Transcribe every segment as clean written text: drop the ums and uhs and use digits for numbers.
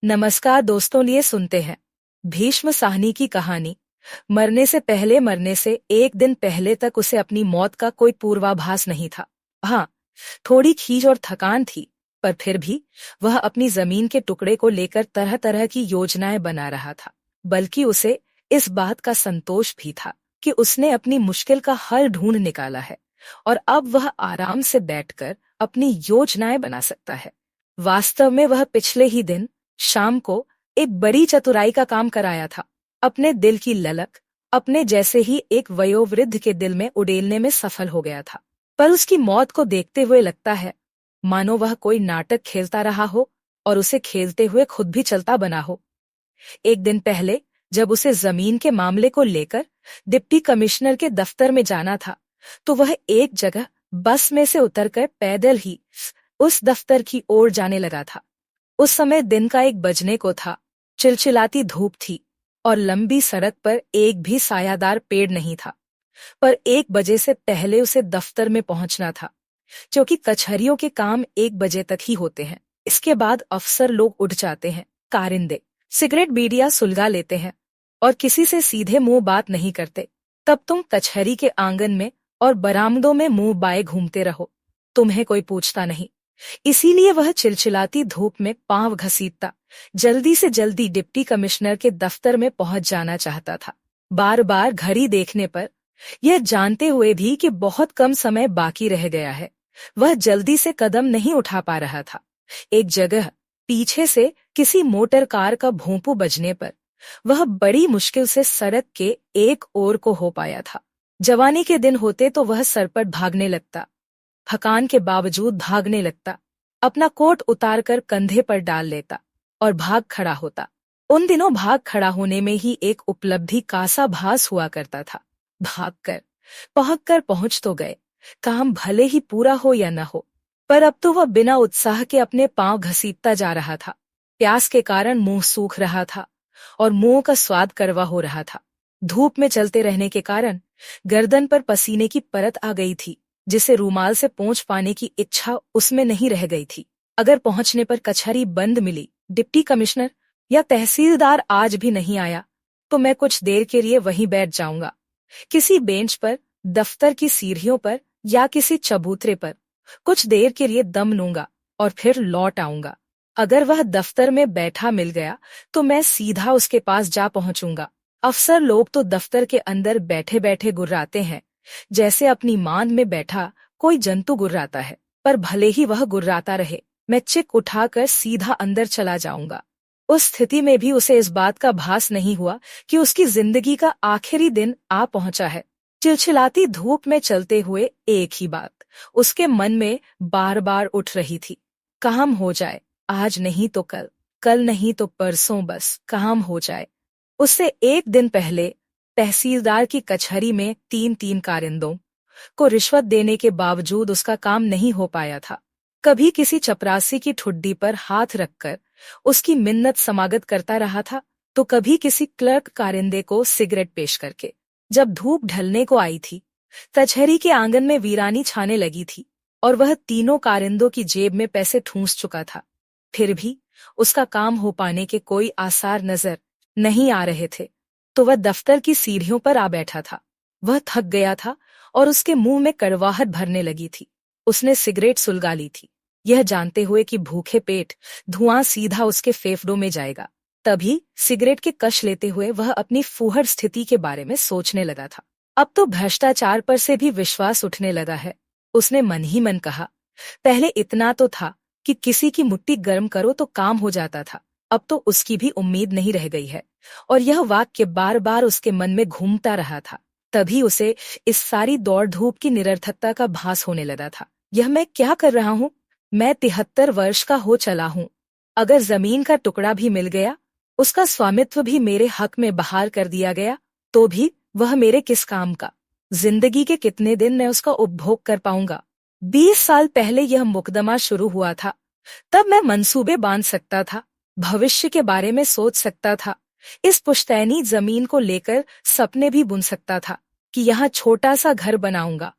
नमस्कार दोस्तों, लिए सुनते हैं भीष्म साहनी की कहानी। मरने से एक दिन पहले तक उसे अपनी मौत का कोई पूर्वाभास नहीं था। हाँ, थोड़ी खीज और थकान थी, पर फिर भी वह अपनी जमीन के टुकड़े को लेकर तरह तरह की योजनाएं बना रहा था। बल्कि उसे इस बात का संतोष भी था कि उसने अपनी मुश्किल का हल ढूंढ निकाला है और अब वह आराम से बैठकर अपनी योजनाएं बना सकता है। वास्तव में वह पिछले ही दिन शाम को एक बड़ी चतुराई का काम कराया था। अपने दिल की ललक अपने जैसे ही एक वयोवृद्ध के दिल में उड़ेलने में सफल हो गया था। पर उसकी मौत को देखते हुए लगता है मानो वह कोई नाटक खेलता रहा हो और उसे खेलते हुए खुद भी चलता बना हो। एक दिन पहले जब उसे जमीन के मामले को लेकर डिप्टी कमिश्नर के दफ्तर में जाना था, तो वह एक जगह बस में से उतरकर पैदल ही उस दफ्तर की ओर जाने लगा था। उस समय दिन का 1 बजने को था। चिलचिलाती धूप थी और लंबी सड़क पर एक भी सायादार पेड़ नहीं था। पर 1 बजे से पहले उसे दफ्तर में पहुंचना था, क्योंकि कचहरियों के काम 1 बजे तक ही होते हैं। इसके बाद अफसर लोग उठ जाते हैं, कारिंदे सिगरेट बीड़ियां सुलगा लेते हैं और किसी से सीधे मुंह बात नहीं करते। तब तुम कचहरी के आंगन में और बरामदों में मुंह बाए घूमते रहो, तुम्हें कोई पूछता नहीं। इसीलिए वह चिलचिलाती धूप में पांव घसीटता जल्दी से जल्दी डिप्टी कमिश्नर के दफ्तर में पहुंच जाना चाहता था। बार बार घड़ी देखने पर, यह जानते हुए भी कि बहुत कम समय बाकी रह गया है, वह जल्दी से कदम नहीं उठा पा रहा था। एक जगह पीछे से किसी मोटर कार का भोंपू बजने पर वह बड़ी मुश्किल से सड़क के एक ओर को हो पाया था। जवानी के दिन होते तो वह सरपट भागने लगता, थकान के बावजूद भागने लगता, अपना कोट उतारकर कंधे पर डाल लेता और भाग खड़ा होता। उन दिनों भाग खड़ा होने में ही एक उपलब्धि का सा भास हुआ करता था। भागकर पहुंच तो गए, काम भले ही पूरा हो या न हो, पर अब तो वह बिना उत्साह के अपने पांव घसीटता जा रहा था। प्यास के कारण मुंह सूख रहा था और मुंह का स्वाद कड़वा हो रहा था। धूप में चलते रहने के कारण गर्दन पर पसीने की परत आ गई थी, जिसे रूमाल से पोंछ पाने की इच्छा उसमें नहीं रह गई थी। अगर पहुंचने पर कचहरी बंद मिली, डिप्टी कमिश्नर या तहसीलदार आज भी नहीं आया, तो मैं कुछ देर के लिए वहीं बैठ जाऊंगा, किसी बेंच पर, दफ्तर की सीढ़ियों पर या किसी चबूतरे पर कुछ देर के लिए दम लूंगा और फिर लौट आऊंगा। अगर वह दफ्तर में बैठा मिल गया तो मैं सीधा उसके पास जा पहुंचूंगा। अफसर लोग तो दफ्तर के अंदर बैठे बैठे गुर्राते हैं, जैसे अपनी मान में बैठा कोई जंतु गुर्राता है। पर भले ही वह गुर्राता रहे, मैं चिक उठाकर सीधा अंदर चला जाऊंगा। उस स्थिति में भी उसे इस बात का भास नहीं हुआ कि उसकी जिंदगी का आखिरी दिन आ पहुंचा है। चिलचिलाती धूप में चलते हुए एक ही बात उसके मन में बार बार उठ रही थी, काम हो जाए, आज नहीं तो कल, कल नहीं तो परसों, बस काम हो जाए। उससे एक दिन पहले तहसीलदार की कचहरी में 3-3 कारिंदों को रिश्वत देने के बावजूद उसका काम नहीं हो पाया था। कभी किसी चपरासी की ठुड्डी पर हाथ रखकर उसकी मिन्नत समागत करता रहा था, तो कभी किसी क्लर्क कारिंदे को सिगरेट पेश करके। जब धूप ढलने को आई थी, कचहरी के आंगन में वीरानी छाने लगी थी और वह तीनों कारिंदों की जेब में पैसे ठूंस चुका था। फिर भी उसका काम हो पाने के कोई आसार नजर नहीं आ रहे थे, तो वह दफ्तर की सीढ़ियों पर आ बैठा था। वह थक गया था और उसके मुंह में कड़वाहट भरने लगी थी। उसने सिगरेट सुलगा ली थी, यह जानते हुए कि भूखे पेट धुआं सीधा उसके फेफड़ों में जाएगा। तभी सिगरेट के कश लेते हुए वह अपनी फूहड़ स्थिति के बारे में सोचने लगा था। अब तो भ्रष्टाचार पर से भी विश्वास उठने लगा है। उसने मन ही मन कहा, पहले इतना तो था कि किसी की मुट्ठी गर्म करो तो काम हो जाता था, अब तो उसकी भी उम्मीद नहीं रह गई है। और यह वाक्य बार बार उसके मन में घूमता रहा था। तभी उसे इस सारी दौड़ धूप की निरर्थकता का भास होने लगा था। यह मैं क्या कर रहा हूँ? मैं 73 वर्ष का हो चला हूँ। अगर जमीन का टुकड़ा भी मिल गया, उसका स्वामित्व भी मेरे हक में बहाल कर दिया गया, तो भी वह मेरे किस काम का? जिंदगी के कितने दिन मैं उसका उपभोग कर पाऊंगा? 20 साल पहले यह मुकदमा शुरू हुआ था, तब मैं मंसूबे बांध सकता था, भविष्य के बारे में सोच सकता था, इस पुश्तैनी जमीन को लेकर सपने भी बुन सकता था कि यहाँ छोटा सा घर बनाऊंगा,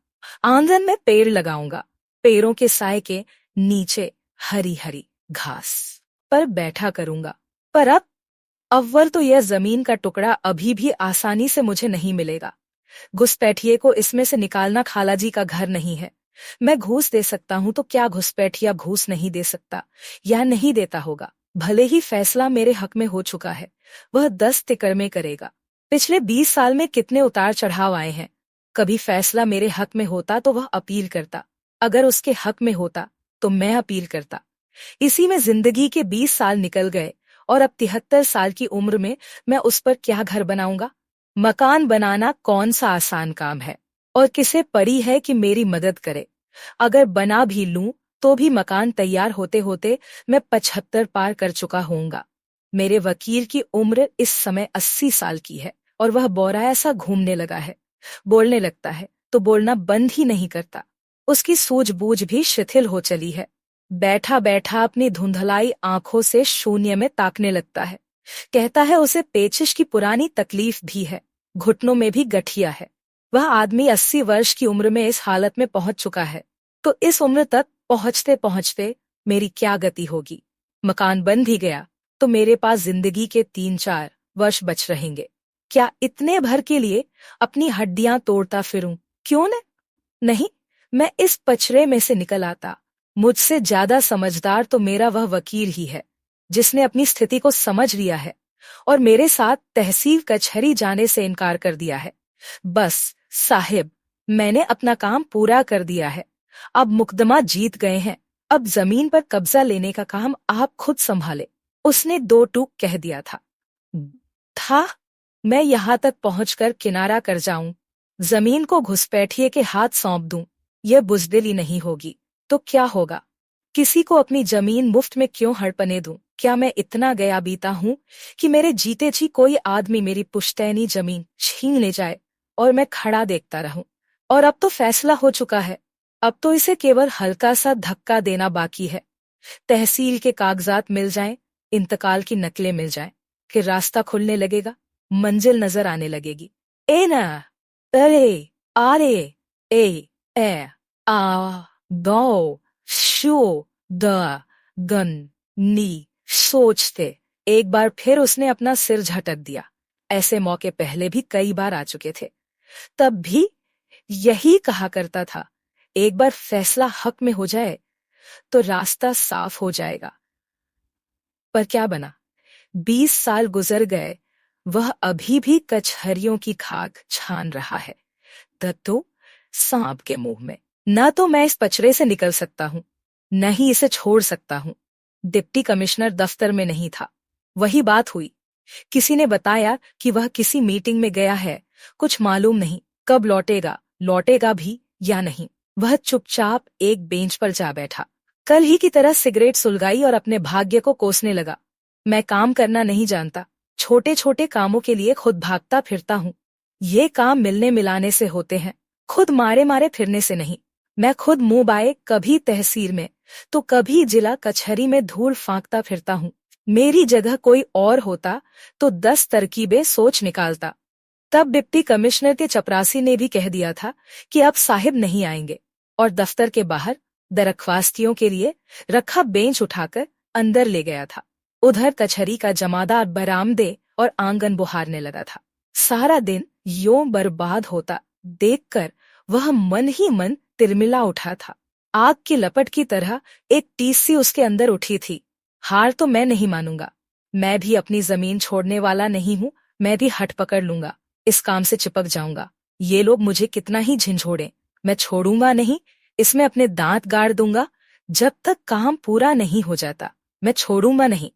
आंगन में पेड़ लगाऊंगा, पेड़ों के साए के नीचे हरी हरी घास पर बैठा करूंगा पर अब अव्वल तो यह जमीन का टुकड़ा अभी भी आसानी से मुझे नहीं मिलेगा। घुसपैठिए को इसमें से निकालना खालाजी का घर नहीं है। मैं घूस दे सकता हूं तो क्या घुसपैठिया घूस नहीं दे सकता या नहीं देता होगा? भले ही फैसला मेरे हक में हो चुका है, वह 10 तिकड़मे करेगा। पिछले 20 साल में कितने उतार चढ़ाव आए हैं। कभी फैसला मेरे हक में होता तो वह अपील करता, अगर उसके हक में होता तो मैं अपील करता। इसी में जिंदगी के 20 साल निकल गए और अब 73 साल की उम्र में मैं उस पर क्या घर बनाऊंगा? मकान बनाना कौन सा आसान काम है, और किसे पड़ी है कि मेरी मदद करे। अगर बना भी लूं तो भी मकान तैयार होते होते मैं 75 पार कर चुका होऊंगा। मेरे वकील की उम्र इस समय 80 साल की है और वह बौराया सा घूमने लगा है। बोलने लगता है तो बोलना बंद ही नहीं करता। उसकी सूझबूझ भी शिथिल हो चली है। बैठा बैठा अपनी धुंधलाई आंखों से शून्य में ताकने लगता है। कहता है उसे पेचिश की पुरानी तकलीफ भी है, घुटनों में भी गठिया है। वह आदमी 80 वर्ष की उम्र में इस हालत में पहुंच चुका है, तो इस उम्र तक पहुंचते पहुंचते मेरी क्या गति होगी? मकान बन भी गया तो मेरे पास जिंदगी के 3-4 वर्ष बच रहेंगे। क्या इतने भर के लिए अपनी हड्डियां तोड़ता फिरूं? क्यों न? नहीं, मैं इस पचड़े में से निकल आता। मुझसे ज्यादा समझदार तो मेरा वह वकील ही है, जिसने अपनी स्थिति को समझ लिया है और मेरे साथ तहसील कचहरी जाने से इनकार कर दिया है। बस साहिब, मैंने अपना काम पूरा कर दिया है। अब मुकदमा जीत गए हैं, अब जमीन पर कब्जा लेने का काम आप खुद संभाले। उसने 2 टूक कह दिया था मैं यहां तक पहुंचकर किनारा कर जाऊं, जमीन को घुसपैठिए के हाथ सौंप दूं, यह बुजदिली नहीं होगी तो क्या होगा? किसी को अपनी जमीन मुफ्त में क्यों हड़पने दूं? क्या मैं इतना गया बीता हूं कि मेरे जीते जी कोई आदमी मेरी पुश्तैनी जमीन छीन ले जाए और मैं खड़ा देखता रहूं? और अब तो फैसला हो चुका है, अब तो इसे केवल हल्का सा धक्का देना बाकी है। तहसील के कागजात मिल जाएं, इंतकाल की नकलें मिल जाएं, कि रास्ता खुलने लगेगा, मंजिल नजर आने लगेगी। ए ना, अरे, आरे, ए आ, दो, शो, द, गन, नी। सोचते एक बार फिर उसने अपना सिर झटक दिया। ऐसे मौके पहले भी कई बार आ चुके थे, तब भी यही कहा करता था, एक बार फैसला हक में हो जाए तो रास्ता साफ हो जाएगा। पर क्या बना? 20 साल गुजर गए, वह अभी भी कचहरियों की खाक छान रहा है, तो सांप के मुंह में। न तो मैं इस पचड़े से निकल सकता हूं, न ही इसे छोड़ सकता हूं। डिप्टी कमिश्नर दफ्तर में नहीं था, वही बात हुई। किसी ने बताया कि वह किसी मीटिंग में गया है, कुछ मालूम नहीं कब लौटेगा, लौटेगा भी या नहीं। वह चुपचाप एक बेंच पर जा बैठा, कल ही की तरह सिगरेट सुलगाई और अपने भाग्य को कोसने लगा। मैं काम करना नहीं जानता, छोटे छोटे कामों के लिए खुद भागता फिरता हूँ। ये काम मिलने मिलाने से होते हैं, खुद मारे मारे फिरने से नहीं। मैं खुद मुंह बाए कभी तहसील में तो कभी जिला कचहरी में धूल फांकता फिरता हूँ। मेरी जगह कोई और होता तो 10 तरकीबें सोच निकालता। तब डिप्टी कमिश्नर के चपरासी ने भी कह दिया था कि अब साहिब नहीं आएंगे, और दफ्तर के बाहर दरख्वास्तियों के लिए रखा बेंच उठाकर अंदर ले गया था। उधर कचहरी का जमादार बरामदे और आंगन बुहारने लगा था। सारा दिन यों बर्बाद होता देखकर वह मन ही मन तिरमिला उठा था। आग की लपट की तरह एक टीसी उसके अंदर उठी थी। हार तो मैं नहीं मानूंगा, मैं भी अपनी जमीन छोड़ने वाला नहीं हूँ। मैं भी हट पकड़ लूंगा, इस काम से चिपक जाऊंगा। ये लोग मुझे कितना ही झिंझोड़े, मैं छोड़ूंगा नहीं, इसमें अपने दांत गाड़ दूंगा। जब तक काम पूरा नहीं हो जाता मैं छोड़ूंगा नहीं।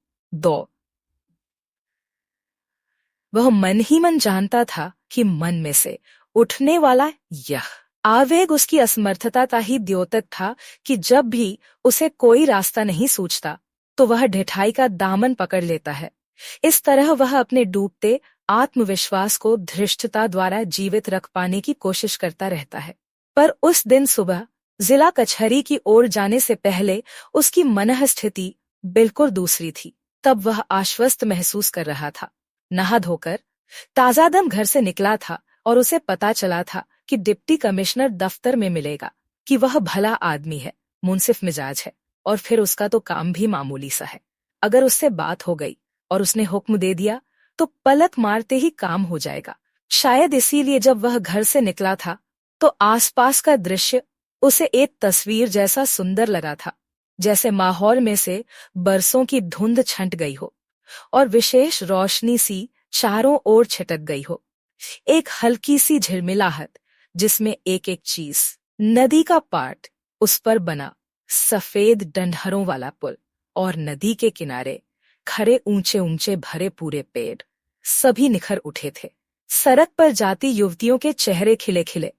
वह मन ही मन जानता था कि मन में से उठने वाला यह आवेग उसकी असमर्थता का ही द्योतक था कि जब भी उसे कोई रास्ता नहीं सूझता तो वह ढिठाई का दामन पकड़ लेता है। इस तरह वह अपने डूबते आत्मविश्वास को धृष्टता द्वारा जीवित रख पाने की कोशिश करता रहता है। पर उस दिन सुबह जिला कचहरी की ओर जाने से पहले उसकी मनः स्थिति बिल्कुल दूसरी थी। तब वह आश्वस्त महसूस कर रहा था। नहा धोकर ताजादम घर से निकला था और उसे पता चला था कि डिप्टी कमिश्नर दफ्तर में मिलेगा, कि वह भला आदमी है, मुंसिफ मिजाज है, और फिर उसका तो काम भी मामूली सा है। अगर उससे बात हो गई और उसने हुक्म दे दिया तो पलक मारते ही काम हो जाएगा। शायद इसीलिए जब वह घर से निकला था तो आसपास का दृश्य उसे एक तस्वीर जैसा सुंदर लगा था, जैसे माहौल में से बरसों की धुंध छंट गई हो और विशेष रोशनी सी चारों ओर छिटक गई हो। एक हल्की सी झिलमिलाहट जिसमें एक एक चीज, नदी का पाट, उस पर बना सफेद डंडहरों वाला पुल और नदी के किनारे खड़े ऊंचे ऊंचे भरे पूरे पेड़, सभी निखर उठे थे। सड़क पर जाती युवतियों के चेहरे खिले खिले,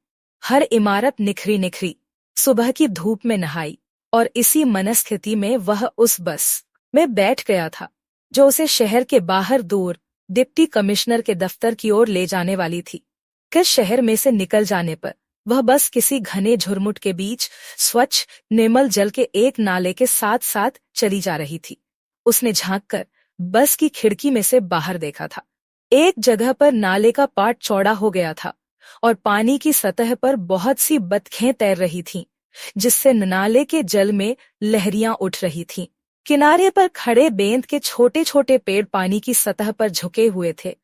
हर इमारत निखरी निखरी, सुबह की धूप में नहाई। और इसी मनस्थिति में वह उस बस में बैठ गया था जो उसे शहर के बाहर दूर डिप्टी कमिश्नर के दफ्तर की ओर ले जाने वाली थी। किस शहर में से निकल जाने पर वह बस किसी घने झुरमुट के बीच स्वच्छ निर्मल जल के एक नाले के साथ साथ चली जा रही थी। उसने झांककर बस की खिड़की में से बाहर देखा था। एक जगह पर नाले का पाट चौड़ा हो गया था और पानी की सतह पर बहुत सी बतखें तैर रही थीं, जिससे नाले के जल में लहरियां उठ रही थीं। किनारे पर खड़े बेंत के छोटे छोटे पेड़ पानी की सतह पर झुके हुए थे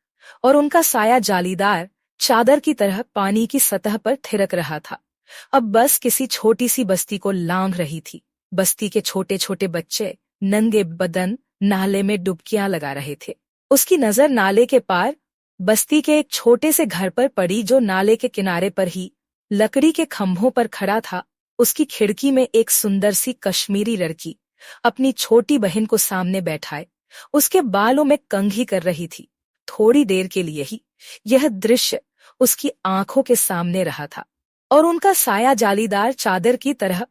और उनका साया जालीदार चादर की तरह पानी की सतह पर थिरक रहा था। अब बस किसी छोटी सी बस्ती को लांघ रही थी। बस्ती के छोटे छोटे बच्चे नंगे बदन नाले में डुबकियां लगा रहे थे। उसकी नजर नाले के पार बस्ती के एक छोटे से घर पर पड़ी जो नाले के किनारे पर ही लकड़ी के खंभों पर खड़ा था। उसकी खिड़की में एक सुंदर सी कश्मीरी लड़की अपनी छोटी बहन को सामने बैठाए उसके बालों में कंघी कर रही थी। थोड़ी देर के लिए ही यह दृश्य उसकी आंखों के सामने रहा था और उनका साया जालीदार चादर की तरह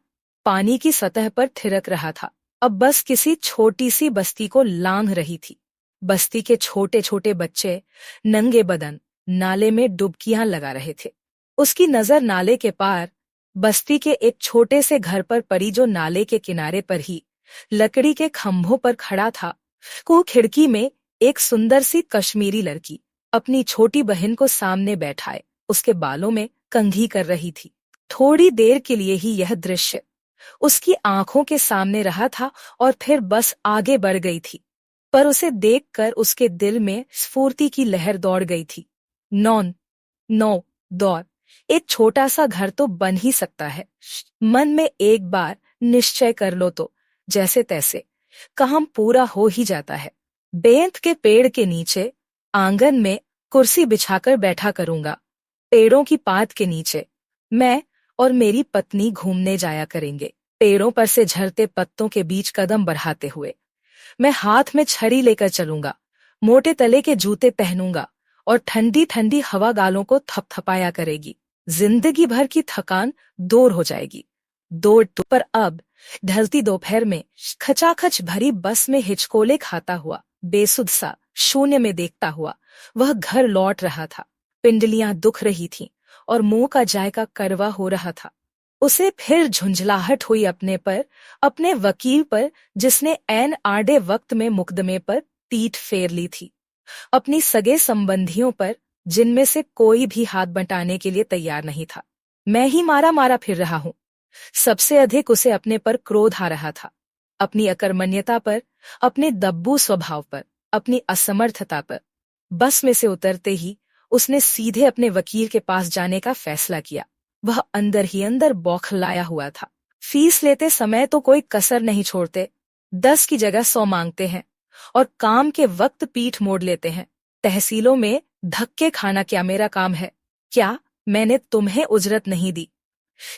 पानी की सतह पर थिरक रहा था। अब बस किसी छोटी सी बस्ती को लांघ रही थी। बस्ती के छोटे छोटे बच्चे नंगे बदन नाले में डुबकियां लगा रहे थे। उसकी नजर नाले के पार बस्ती के एक छोटे से घर पर पड़ी जो नाले के किनारे पर ही लकड़ी के खंभों पर खड़ा था। को खिड़की में एक सुंदर सी कश्मीरी लड़की अपनी छोटी बहन को सामने बैठाए उसके बालों में कंघी कर रही थी। थोड़ी देर के लिए ही यह दृश्य उसकी आंखों के सामने रहा था और फिर बस आगे बढ़ गई थी। पर उसे देखकर उसके दिल में स्फूर्ति की लहर दौड़ गई थी। नौ दौड़, एक छोटा सा घर तो बन ही सकता है। मन में एक बार निश्चय कर लो तो जैसे तैसे काम पूरा हो ही जाता है। बेंत के पेड़ के नीचे आंगन में कुर्सी बिछाकर बैठा करूंगा। पेड़ों की पात के नीचे मैं और मेरी पत्नी घूमने जाया करेंगे। पेड़ों पर से झरते पत्तों के बीच कदम बढ़ाते हुए मैं हाथ में छड़ी लेकर चलूंगा। मोटे तले के जूते पहनूंगा और ठंडी ठंडी हवा गालों को थपथपाया करेगी। जिंदगी भर की थकान दूर हो जाएगी। दौड़ पर अब ढलती दोपहर में खचाखच भरी बस में हिचकोले खाता हुआ बेसुध सा शून्य में देखता हुआ वह घर लौट रहा था। पिंडलियां दुख रही थीं और मुंह का जायका कड़वा हो रहा था। उसे फिर झुंझलाहट हुई अपने वकील पर जिसने ऐन आड़े वक्त में मुकदमे पर पीठ फेर ली थी। अपनी सगे संबंधियों पर जिनमें से कोई भी हाथ बंटाने के लिए तैयार नहीं था। मैं ही मारा मारा फिर रहा हूं। सबसे अधिक उसे अपने पर क्रोध आ रहा था, अपनी अकर्मण्यता पर, अपने दब्बू स्वभाव पर, अपनी असमर्थता पर। बस में से उतरते ही उसने सीधे अपने वकील के पास जाने का फैसला किया। वह अंदर ही अंदर बौखलाया हुआ था। फीस लेते समय तो कोई कसर नहीं छोड़ते, 10 की जगह 100 मांगते हैं और काम के वक्त पीठ मोड़ लेते हैं। तहसीलों में धक्के खाना क्या मेरा काम है? क्या मैंने तुम्हें उजरत नहीं दी?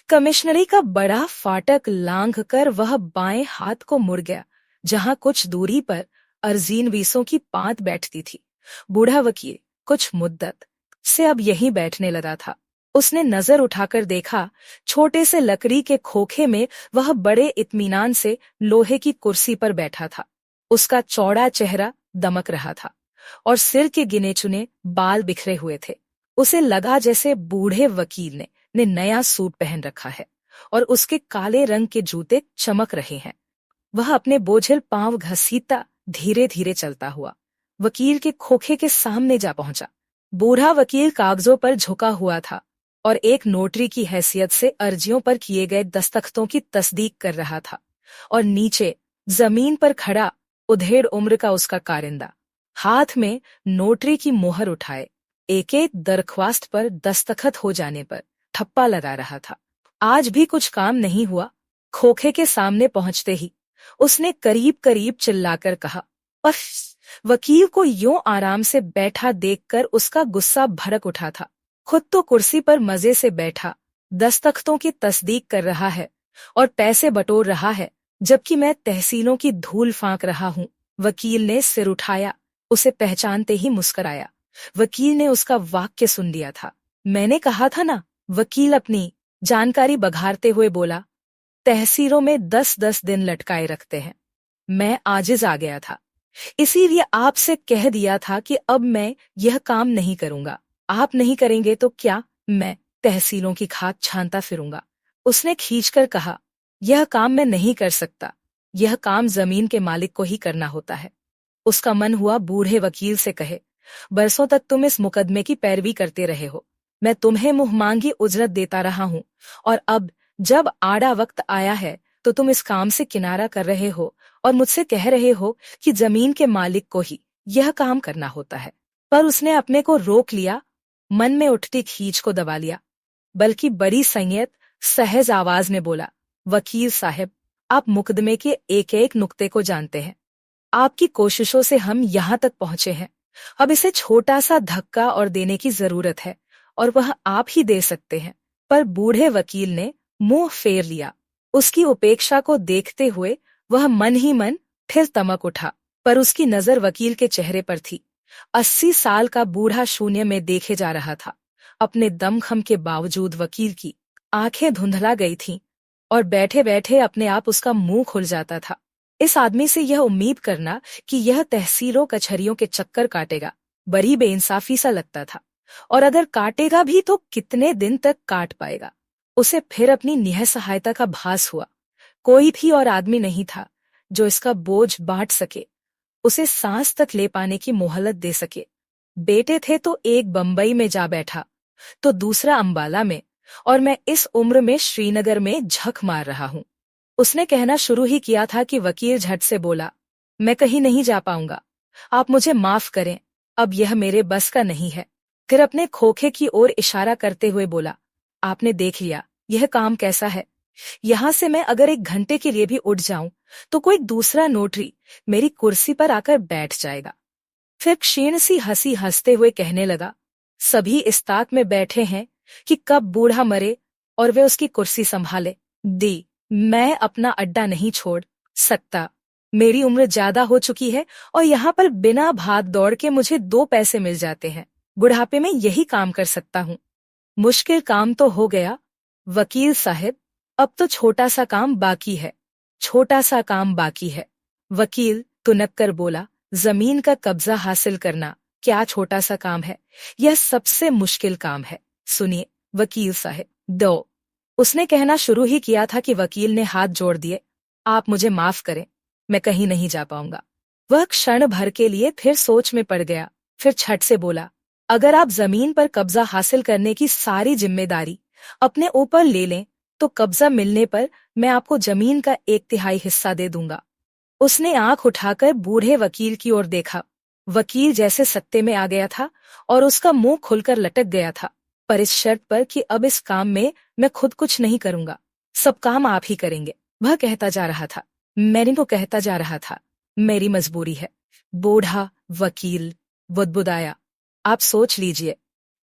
कमिश्नरी का बड़ा फाटक लांघ कर वह बाएं हाथ को मुड़ गया जहां कुछ दूरी पर अर्जीन वीसों की पांत बैठती थी। बूढ़ा वकील कुछ मुद्दत से अब यहीं बैठने लगा था। उसने नजर उठाकर देखा, छोटे से लकड़ी के खोखे में वह बड़े इत्मीनान से लोहे की कुर्सी पर बैठा था। उसका चौड़ा चेहरा दमक रहा था और सिर के गिने चुने बाल बिखरे हुए थे। उसे लगा जैसे बूढ़े वकील ने नया सूट पहन रखा है और उसके काले रंग के जूते चमक रहे हैं। वह अपने बोझिल पांव घसीटता धीरे धीरे चलता हुआ वकील के खोखे के सामने जा पहुंचा। बूढ़ा वकील कागजों पर झुका हुआ था और एक नोटरी की हैसियत से अर्जियों पर किए गए दस्तखतों की तस्दीक कर रहा था और नीचे जमीन पर खड़ा उधेड़ उम्र का उसका कारिंदा हाथ में नोटरी की मोहर उठाए एक एक दरख्वास्त पर दस्तखत हो जाने पर ठप्पा लगा रहा था। आज भी कुछ काम नहीं हुआ। खोखे के सामने पहुंचते ही उसने करीब करीब चिल्लाकर कहा, अफ! वकील को यूं आराम से बैठा देखकर उसका गुस्सा भड़क उठा था। खुद तो कुर्सी पर मजे से बैठा दस्तखतों की तस्दीक कर रहा है और पैसे बटोर रहा है, जबकि मैं तहसीलों की धूल फांक रहा हूं। वकील ने सिर उठाया, उसे पहचानते ही मुस्कुराया। वकील ने उसका वाक्य सुन लिया था। मैंने कहा था ना, वकील अपनी जानकारी बघारते हुए बोला, तहसीलों में 10-10 दिन लटकाए रखते हैं। मैं आजिज आ गया था, इसीलिए आपसे कह दिया था कि अब मैं यह काम नहीं करूंगा। आप नहीं करेंगे तो क्या मैं तहसीलों की खाक छानता फिरूंगा? उसने खींचकर कहा, यह काम मैं नहीं कर सकता। यह काम जमीन के मालिक को ही करना होता है। उसका मन हुआ बूढ़े वकील से कहे, बरसों तक तुम इस मुकदमे की पैरवी करते रहे हो। मैं तुम्हें मुंहमांगी उजरत देता रहा हूं और अब जब आड़ा वक्त आया है तो तुम इस काम से किनारा कर रहे हो और मुझसे कह रहे हो कि जमीन के मालिक को ही यह काम करना होता है। पर उसने अपने को रोक लिया, मन में उठती खींच को दबा लिया, बल्कि बड़ी संयत सहज आवाज में बोला, वकील साहब, आप मुकदमे के एक एक नुक्ते को जानते हैं। आपकी कोशिशों से हम यहाँ तक पहुंचे हैं। अब इसे छोटा सा धक्का और देने की जरूरत है और वह आप ही दे सकते हैं। पर बूढ़े वकील ने मुंह फेर लिया। उसकी उपेक्षा को देखते हुए वह मन ही मन फिर तमक उठा, पर उसकी नजर वकील के चेहरे पर थी। 80 साल का बूढ़ा शून्य में देखे जा रहा था। अपने दमखम के बावजूद वकील की आंखें धुंधला गई थीं और बैठे बैठे अपने आप उसका मुंह खुल जाता था। इस आदमी से यह उम्मीद करना कि यह तहसीलों कचहरियों के चक्कर काटेगा बड़ी बेइंसाफी सा लगता था, और अगर काटेगा भी तो कितने दिन तक काट पाएगा। उसे फिर अपनी निःसहायता का भास हुआ। कोई भी और आदमी नहीं था जो इसका बोझ बांट सके, उसे सांस तक ले पाने की मोहलत दे सके। बेटे थे तो एक बंबई में जा बैठा तो दूसरा अंबाला में, और मैं इस उम्र में श्रीनगर में झक मार रहा हूं। उसने कहना शुरू ही किया था कि वकील झट से बोला, मैं कहीं नहीं जा पाऊंगा, आप मुझे माफ करें, अब यह मेरे बस का नहीं है। फिर अपने खोखे की ओर इशारा करते हुए बोला, आपने देख लिया यह काम कैसा है। यहां से मैं अगर 1 घंटे के लिए भी उठ जाऊं तो कोई दूसरा नोटरी मेरी कुर्सी पर आकर बैठ जाएगा। फिर क्षीण सी हंसी हंसते हुए कहने लगा, सभी इस ताक में बैठे हैं कि कब बूढ़ा मरे और वे उसकी कुर्सी संभाले। दी मैं अपना अड्डा नहीं छोड़ सकता। मेरी उम्र ज्यादा हो चुकी है और यहाँ पर बिना भाग दौड़ के मुझे 2 पैसे मिल जाते हैं। बुढ़ापे में यही काम कर सकता हूँ। मुश्किल काम तो हो गया वकील साहब, अब तो छोटा सा काम बाकी है। छोटा सा काम बाकी है। वकील तुनक कर बोला, जमीन का कब्जा हासिल करना क्या छोटा सा काम है? यह सबसे मुश्किल काम है। सुनिए वकील साहब, दो। उसने कहना शुरू ही किया था कि वकील ने हाथ जोड़ दिए, आप मुझे माफ करें, मैं कहीं नहीं जा पाऊंगा। वह क्षण भर के लिए फिर सोच में पड़ गया, फिर छट से बोला, अगर आप जमीन पर कब्जा हासिल करने की सारी जिम्मेदारी अपने ऊपर ले लें तो कब्जा मिलने पर मैं आपको जमीन का 1/3 हिस्सा दे दूंगा। उसने आंख उठाकर बूढ़े वकील की ओर देखा। वकील जैसे सत्ते में आ गया था और उसका मुंह खुलकर लटक गया था, पर इस शर्त पर कि अब इस काम में मैं खुद कुछ नहीं करूंगा, सब काम आप ही करेंगे। वह कहता जा रहा था, मैंने तो कहता जा रहा था, मेरी मजबूरी है। बूढ़ा वकील बुदबुदाया, आप सोच लीजिए,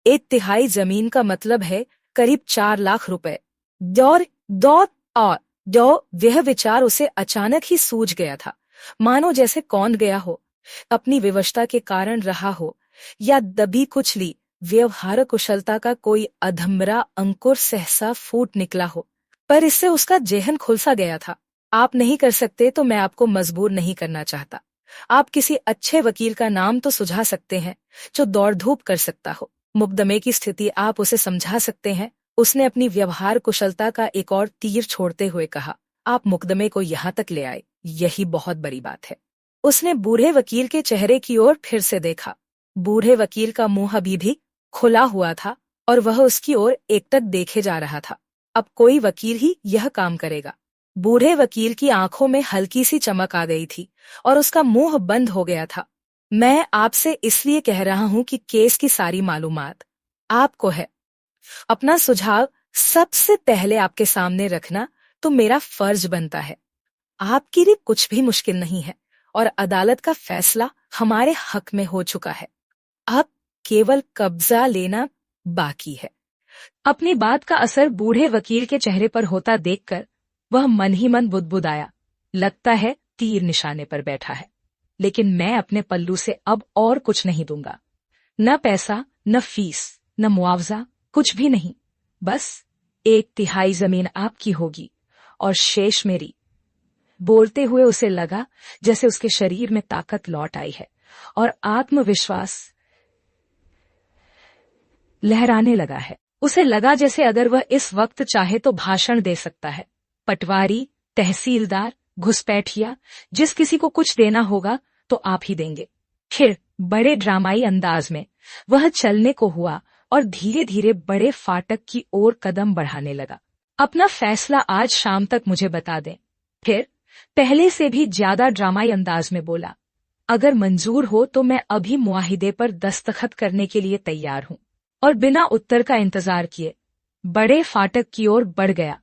1/3 जमीन का मतलब है करीब 4 लाख रुपए। दौर दौर और दो वह विचार उसे अचानक ही सूझ गया था, मानो जैसे कौंध गया हो, अपनी विवशता के कारण रहा हो या दबी कुचली व्यवहार कुशलता का कोई अधमरा अंकुर सहसा फूट निकला हो। पर इससे उसका जेहन खुलसा गया था। आप नहीं कर सकते तो मैं आपको मजबूर नहीं करना चाहता। आप किसी अच्छे वकील का नाम तो सुझा सकते हैं जो दौड़ धूप कर सकता हो। मुकदमे की स्थिति आप उसे समझा सकते हैं। उसने अपनी व्यवहार कुशलता का एक और तीर छोड़ते हुए कहा, आप मुकदमे को यहाँ तक ले आए, यही बहुत बड़ी बात है। उसने बूढ़े वकील के चेहरे की ओर फिर से देखा। बूढ़े वकील का मुंह अभी भी खुला हुआ था और वह उसकी ओर एकटक देखे जा रहा था। अब कोई वकील ही यह काम करेगा। बूढ़े वकील की आंखों में हल्की सी चमक आ गई थी और उसका मुंह बंद हो गया था। मैं आपसे इसलिए कह रहा हूं कि केस की सारी मालूमात आपको है। अपना सुझाव सबसे पहले आपके सामने रखना तो मेरा फर्ज बनता है। आपके लिए कुछ भी मुश्किल नहीं है और अदालत का फैसला हमारे हक में हो चुका है। अब केवल कब्जा लेना बाकी है। अपनी बात का असर बूढ़े वकील के चेहरे पर होता देखकर वह मन ही मन बुदबुदाया। लगता है तीर निशाने पर बैठा है, लेकिन मैं अपने पल्लू से अब और कुछ नहीं दूंगा। न पैसा, न फीस, न मुआवजा, कुछ भी नहीं। बस 1/3 जमीन आपकी होगी और शेष मेरी। बोलते हुए उसे लगा जैसे उसके शरीर में ताकत लौट आई है और आत्मविश्वास लहराने लगा है। उसे लगा जैसे अगर वह इस वक्त चाहे तो भाषण दे सकता है। पटवारी, तहसीलदार, घुसपैठिया, जिस किसी को कुछ देना होगा तो आप ही देंगे। फिर बड़े ड्रामाई अंदाज में वह चलने को हुआ और धीरे धीरे बड़े फाटक की ओर कदम बढ़ाने लगा। अपना फैसला आज शाम तक मुझे बता दें। फिर पहले से भी ज्यादा ड्रामाई अंदाज में बोला, अगर मंजूर हो तो मैं अभी मुआहिदे पर दस्तखत करने के लिए तैयार हूं। और बिना उत्तर का इंतजार किए बड़े फाटक की ओर बढ़ गया।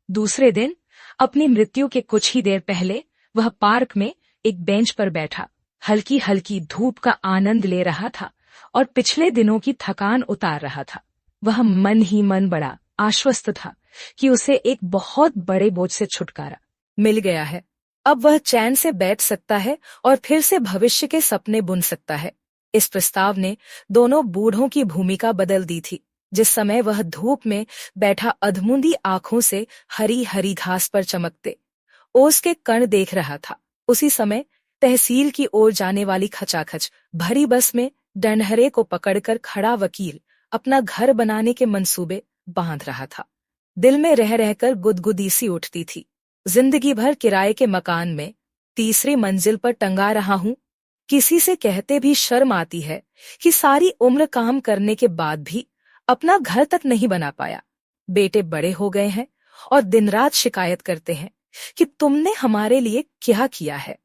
दूसरे दिन अपनी मृत्यु के कुछ ही देर पहले वह पार्क में एक बेंच पर बैठा हल्की हल्की धूप का आनंद ले रहा था और पिछले दिनों की थकान उतार रहा था। वह मन ही मन बड़ा आश्वस्त था कि उसे एक बहुत बड़े बोझ से छुटकारा मिल गया है। अब वह चैन से बैठ सकता है और फिर से भविष्य के सपने बुन सकता है। इस प्रस्ताव ने दोनों बूढ़ों की भूमिका बदल दी थी। जिस समय वह धूप में बैठा अधमुंदी आंखों से हरी हरी घास पर चमकते ओस के कण देख रहा था, उसी समय तहसील की ओर जाने वाली खचाखच भरी बस में डंडहरे को पकड़कर खड़ा वकील अपना घर बनाने के मंसूबे बांध रहा था। दिल में रह रहकर गुदगुदी सी उठती थी। जिंदगी भर किराए के मकान में 3री मंजिल पर टंगा रहा हूं। किसी से कहते भी शर्म आती है कि सारी उम्र काम करने के बाद भी अपना घर तक नहीं बना पाया। बेटे बड़े हो गए हैं और दिन रात शिकायत करते हैं कि तुमने हमारे लिए क्या किया है।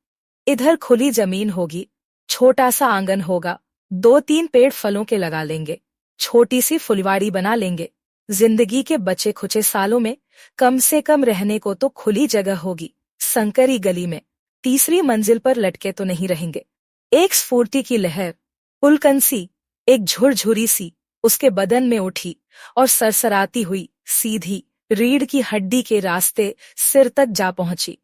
इधर खुली जमीन होगी, छोटा सा आंगन होगा, 2-3 पेड़ फलों के लगा लेंगे, छोटी सी फुलवाड़ी बना लेंगे। जिंदगी के बचे खुचे सालों में कम से कम रहने को तो खुली जगह होगी। संकरी गली में 3री मंजिल पर लटके तो नहीं रहेंगे। एक स्फूर्ति की लहर, उल्कनसी, एक झुरझुरी सी उसके बदन में उठी और सरसराती हुई सीधी रीढ़ की हड्डी के रास्ते सिर तक जा पहुंची।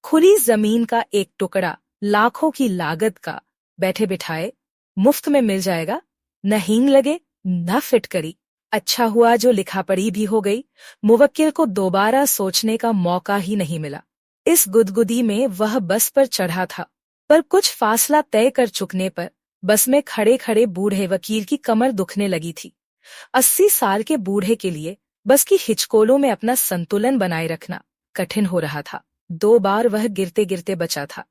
खुली जमीन का एक टुकड़ा लाखों की लागत का बैठे बिठाए मुफ्त में मिल जाएगा। न हींग लगे न फिटकरी। अच्छा हुआ जो लिखा पढ़ी भी हो गई। मुवक्किल को दोबारा सोचने का मौका ही नहीं मिला। इस गुदगुदी में वह बस पर चढ़ा था, पर कुछ फासला तय कर चुकने पर बस में खड़े खड़े बूढ़े वकील की कमर दुखने लगी थी। 80 साल के बूढ़े के लिए बस की हिचकोलों में अपना संतुलन बनाए रखना कठिन हो रहा था। 2 बार वह गिरते गिरते बचा था।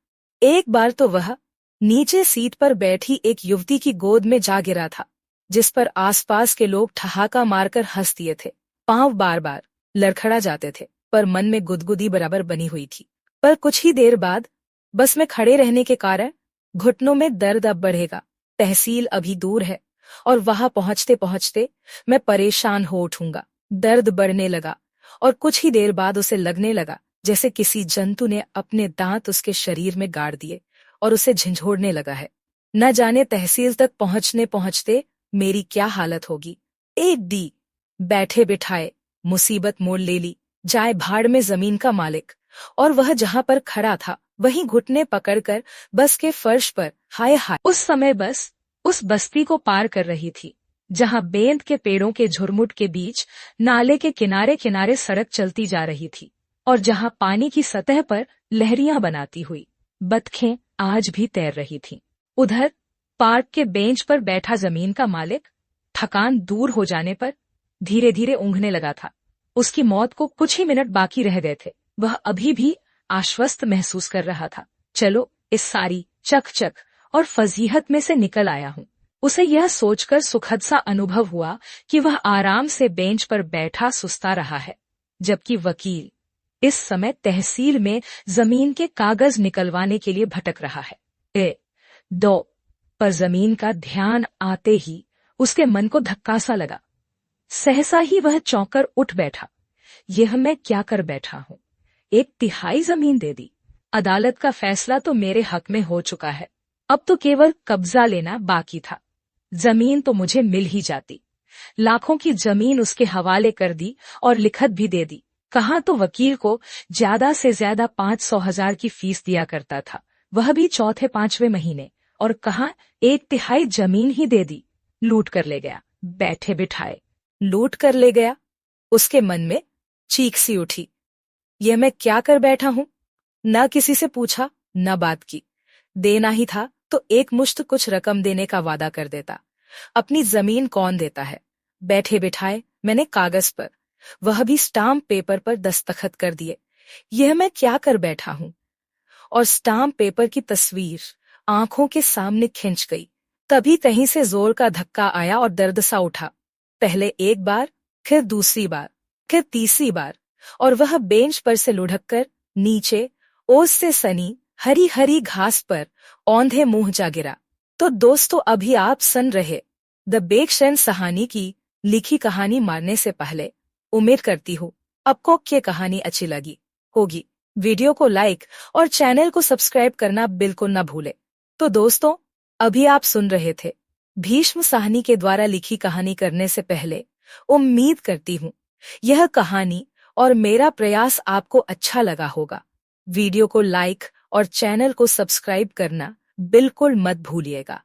एक बार तो वह नीचे सीट पर बैठी एक युवती की गोद में जा गिरा था, जिस पर आसपास के लोग ठहाका मारकर हंस दिए थे। पांव बार बार लड़खड़ा जाते थे, पर मन में गुदगुदी बराबर बनी हुई थी। पर कुछ ही देर बाद बस में खड़े रहने के कारण घुटनों में दर्द अब बढ़ेगा। तहसील अभी दूर है और वहां पहुंचते पहुंचते मैं परेशान हो उठूंगा। दर्द बढ़ने लगा और कुछ ही देर बाद उसे लगने लगा जैसे किसी जंतु ने अपने दांत उसके शरीर में गाड़ दिए और उसे झंझोड़ने लगा है। न जाने तहसील तक पहुंचने पहुंचते मेरी क्या हालत होगी। एक डी बैठे बिठाए मुसीबत मोड़ ले ली, जाए भाड़ में जमीन का मालिक। और वह जहां पर खड़ा था वहीं घुटने पकड़कर बस के फर्श पर हाय हाय। उस समय बस उस बस्ती को पार कर रही थी जहां बेंत के पेड़ों के झुरमुट के बीच नाले के किनारे किनारे सड़क चलती जा रही थी और जहां पानी की सतह पर लहरियां बनाती हुई बतखें आज भी तैर रही थीं। उधर पार्क के बेंच पर बैठा जमीन का मालिक थकान दूर हो जाने पर धीरे धीरे ऊँघने लगा था। उसकी मौत को कुछ ही मिनट बाकी रह गए थे। वह अभी भी आश्वस्त महसूस कर रहा था। चलो इस सारी चकचक और फजीहत में से निकल आया हूँ। उसे यह सोचकर सुखद सा अनुभव हुआ कि वह आराम से बेंच पर बैठा सुस्ता रहा है, जबकि वकील इस समय तहसील में जमीन के कागज निकलवाने के लिए भटक रहा है। 2 पर जमीन का ध्यान आते ही उसके मन को धक्का सा लगा। सहसा ही वह चौंकर उठ बैठा। यह मैं क्या कर बैठा हूँ? 1/3 जमीन दे दी। अदालत का फैसला तो मेरे हक में हो चुका है, अब तो केवल कब्जा लेना बाकी था। जमीन तो मुझे मिल ही जाती। लाखों की जमीन उसके हवाले कर दी और लिखत भी दे दी। कहाँ तो वकील को ज्यादा से ज्यादा 500,000 की फीस दिया करता था, वह भी चौथे 5वें महीने, और कहाँ 1/3 जमीन ही दे दी। लूट कर ले गया, बैठे बिठाए। लूट कर ले गया? उसके मन में चीख सी उठी। यह मैं क्या कर बैठा हूं? न किसी से पूछा, न बात की। देना ही था तो एक मुश्त कुछ रकम देने का वादा कर देता। अपनी जमीन कौन देता है? बैठे बिठाए मैंने कागज पर, वह भी स्टाम्प पेपर पर दस्तखत कर दिए। यह मैं क्या कर बैठा हूं? और स्टाम्प पेपर की तस्वीर आंखों के सामने खिंच गई। तभी कहीं से जोर का धक्का आया और दर्द सा उठा। पहले एक बार, फिर दूसरी बार, फिर तीसरी बार, और वह बेंच पर से लुढ़क कर नीचे ओस से सनी हरी हरी घास पर औंधे मुंह जा गिरा। तो दोस्तों, अभी आप सुन रहे द बेकशन सहानी की लिखी कहानी मारने से पहले। उम्मीद करती हूँ आपको ये कहानी अच्छी लगी होगी। वीडियो को लाइक और चैनल को सब्सक्राइब करना बिल्कुल न भूले। तो दोस्तों, अभी आप सुन रहे थे भीष्म साहनी के द्वारा लिखी कहानी करने से पहले। उम्मीद करती हूँ यह कहानी और मेरा प्रयास आपको अच्छा लगा होगा। वीडियो को लाइक और चैनल को सब्सक्राइब करना बिल्कुल मत भूलिएगा।